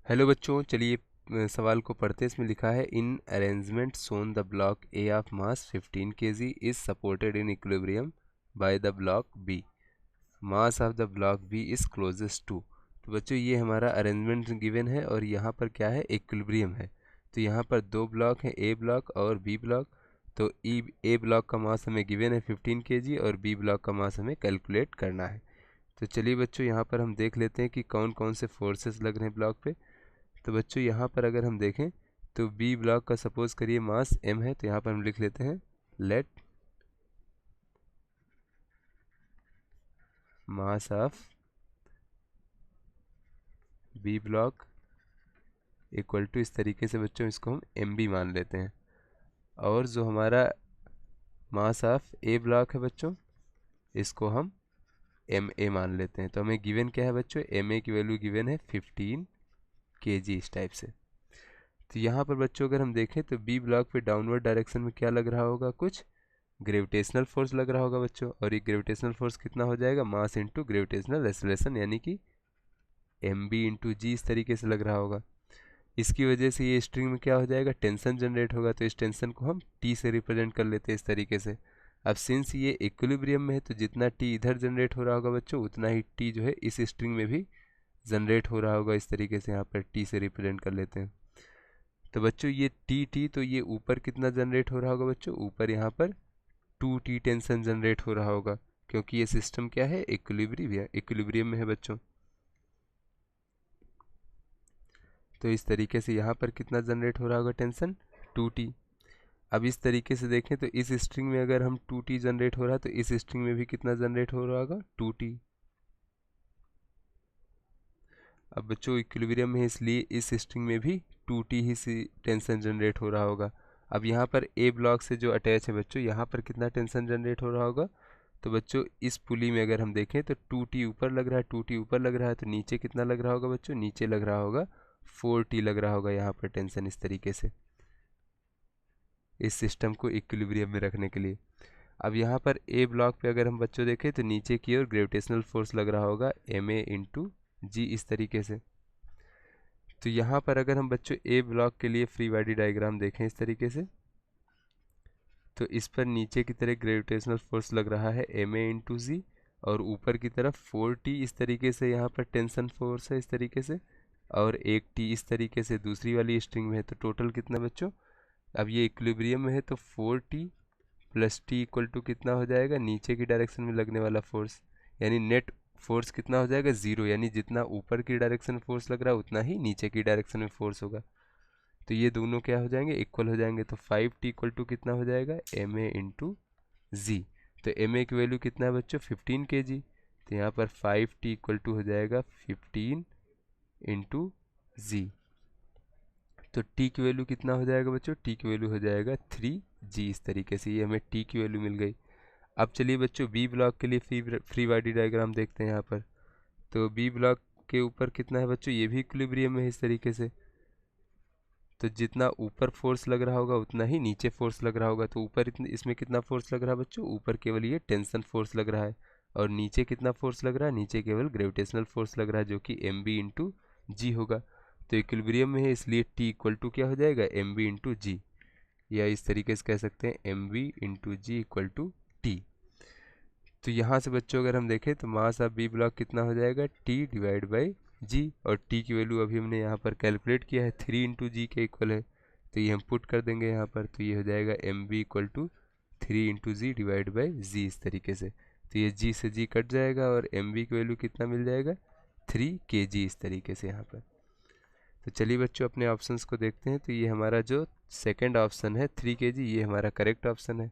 Hello बच्चों, चलिए सवाल को पढ़ते हैं। इसमें लिखा है in arrangement shown the block A of mass 15 kg is supported in equilibrium by the block B. Mass of the block B is closest to. तो बच्चों ये हमारा अरेंजमेंट गिवन है और यहाँ पर क्या है, इक्विलिब्रियम है। तो यहाँ पर दो ब्लॉक हैं, ए ब्लॉक और बी ब्लॉक। तो ए ब्लॉक का मास हमें गिवन है 15 kg और बी ब्लॉक का मास हमें कैलकुलेट करना है। तो चलिए बच्चों यहाँ पर हम देख लेते हैं कि कौन कौन से फोर्सेस लग रहे हैं ब्लॉक पे। तो बच्चों यहाँ पर अगर हम देखें तो बी ब्लॉक का सपोज करिए मास m है, तो यहाँ पर हम लिख लेते हैं let mass of B block equal to, इस तरीके से बच्चों इसको हम mb मान लेते हैं। और जो हमारा मास ऑफ ए ब्लॉक है बच्चों, इसको हम ma मान लेते हैं। तो हमें गिवन क्या है बच्चों, ma की वैल्यू गिवन है 15 kg, इस टाइप से। तो यहाँ पर बच्चों अगर हम देखें तो बी ब्लॉक पे डाउनवर्ड डायरेक्शन में क्या लग रहा होगा, कुछ ग्रेविटेशनल फोर्स लग रहा होगा बच्चों। और ये ग्रेविटेशनल फोर्स कितना हो जाएगा, मास इंटू ग्रेविटेशनल एक्सेलरेशन, यानी कि एम बी इंटू जी, इस तरीके से लग रहा होगा। इसकी वजह से ये स्ट्रिंग में क्या हो जाएगा, टेंशन जनरेट होगा। तो इस टेंशन को हम टी से रिप्रेजेंट कर लेते हैं इस तरीके से। अब सिंस ये इक्विलिब्रियम में है तो जितना टी इधर जनरेट हो रहा होगा बच्चों, उतना ही टी जो है इस स्ट्रिंग में भी जनरेट हो रहा होगा। इस तरीके से यहाँ पर टी से रिप्रेजेंट कर लेते हैं। तो बच्चों ये टी तो ये ऊपर कितना जनरेट हो रहा होगा बच्चों, ऊपर यहाँ पर 2t टेंशन जनरेट हो रहा होगा, क्योंकि ये सिस्टम क्या है, इक्विलिब्रियम में है बच्चों। तो इस तरीके से यहाँ पर कितना जनरेट हो रहा होगा टेंशन, 2t। अब इस तरीके से देखें तो इस स्ट्रिंग में अगर हम 2t जनरेट हो रहा है तो इस स्ट्रिंग में भी कितना जनरेट हो रहा होगा, 2t। अब बच्चों इक्विलिब्रियम में है इसलिए इस स्ट्रिंग में भी 2t ही टेंशन जनरेट हो रहा होगा। अब यहाँ पर ए ब्लॉक से जो अटैच है बच्चों, यहाँ पर कितना टेंशन जनरेट हो रहा होगा। तो बच्चों इस पुली में अगर हम देखें तो 2t ऊपर लग रहा है, 2t ऊपर लग रहा है, तो नीचे कितना लग रहा होगा बच्चों, नीचे लग रहा होगा 4t लग रहा होगा यहाँ पर टेंशन, इस तरीके से, इस सिस्टम को इक्विलिब्रियम में रखने के लिए। अब यहाँ पर ए ब्लॉक पे अगर हम बच्चों देखें तो नीचे की ओर ग्रेविटेशनल फोर्स लग रहा होगा ma इंटू जी, इस तरीके से। तो यहाँ पर अगर हम बच्चों ए ब्लॉक के लिए फ्री बॉडी डायग्राम देखें इस तरीके से, तो इस पर नीचे की तरफ ग्रेविटेशनल फोर्स लग रहा है ma इंटू जी, और ऊपर की तरफ 4t इस तरीके से यहाँ पर टेंशन फोर्स है इस तरीके से, और एक t इस तरीके से दूसरी वाली स्ट्रिंग में है। तो टोटल कितना बच्चों, अब ये इक्विलिब्रियम में है तो 4t plus T equal to कितना हो जाएगा, नीचे की डायरेक्शन में लगने वाला फोर्स, यानी नेट फोर्स कितना हो जाएगा, ज़ीरो। यानी जितना ऊपर की डायरेक्शन में फोर्स लग रहा है उतना ही नीचे की डायरेक्शन में फोर्स होगा। तो ये दोनों क्या हो जाएंगे, इक्वल हो जाएंगे। तो 5t इक्वल टू कितना हो जाएगा, ma इंटू जी। तो ma की वैल्यू कितना है बच्चों, 15 kg। तो यहाँ पर 5t इक्वल टू हो जाएगा 15 इंटू जी। तो t की वैल्यू कितना हो जाएगा बच्चों, t की वैल्यू हो जाएगा 3g। इस तरीके से ये हमें t की वैल्यू मिल गई। अब चलिए बच्चों बी ब्लॉक के लिए फ्री बॉडी डायग्राम देखते हैं यहाँ पर। तो बी ब्लॉक के ऊपर कितना है बच्चों, ये भी इक्विलिब्रियम में है इस तरीके से। तो जितना ऊपर फोर्स लग रहा होगा उतना ही नीचे फोर्स लग रहा होगा। तो ऊपर इसमें कितना फोर्स लग रहा है बच्चों, ऊपर केवल ये टेंशन फोर्स लग रहा है। और नीचे कितना फोर्स लग रहा है, नीचे केवल ग्रेविटेशनल फोर्स लग रहा है, जो कि एम बी इंटू जी होगा। तो इक्विलिब्रियम में है इसलिए टी इक्वल टू क्या हो जाएगा, एम बी इंटू जी, या इस तरीके से कह सकते हैं M B into G equal to T. तो यहाँ से बच्चों अगर हम देखें तो मास ऑफ बी ब्लॉक कितना हो जाएगा, टी डिवाइड बाई जी। और टी की वैल्यू अभी हमने यहाँ पर कैलकुलेट किया है, 3 इंटू जी के इक्वल है। तो ये हम पुट कर देंगे यहाँ पर, तो ये हो जाएगा M B equal to 3 into g divide by g, इस तरीके से। तो ये जी से जी कट जाएगा और एम बी की वैल्यू कितना मिल जाएगा, 3 kg, इस तरीके से यहाँ पर। तो चलिए बच्चों अपने ऑप्शंस को देखते हैं। तो ये हमारा जो सेकंड ऑप्शन है 3 kg, ये हमारा करेक्ट ऑप्शन है।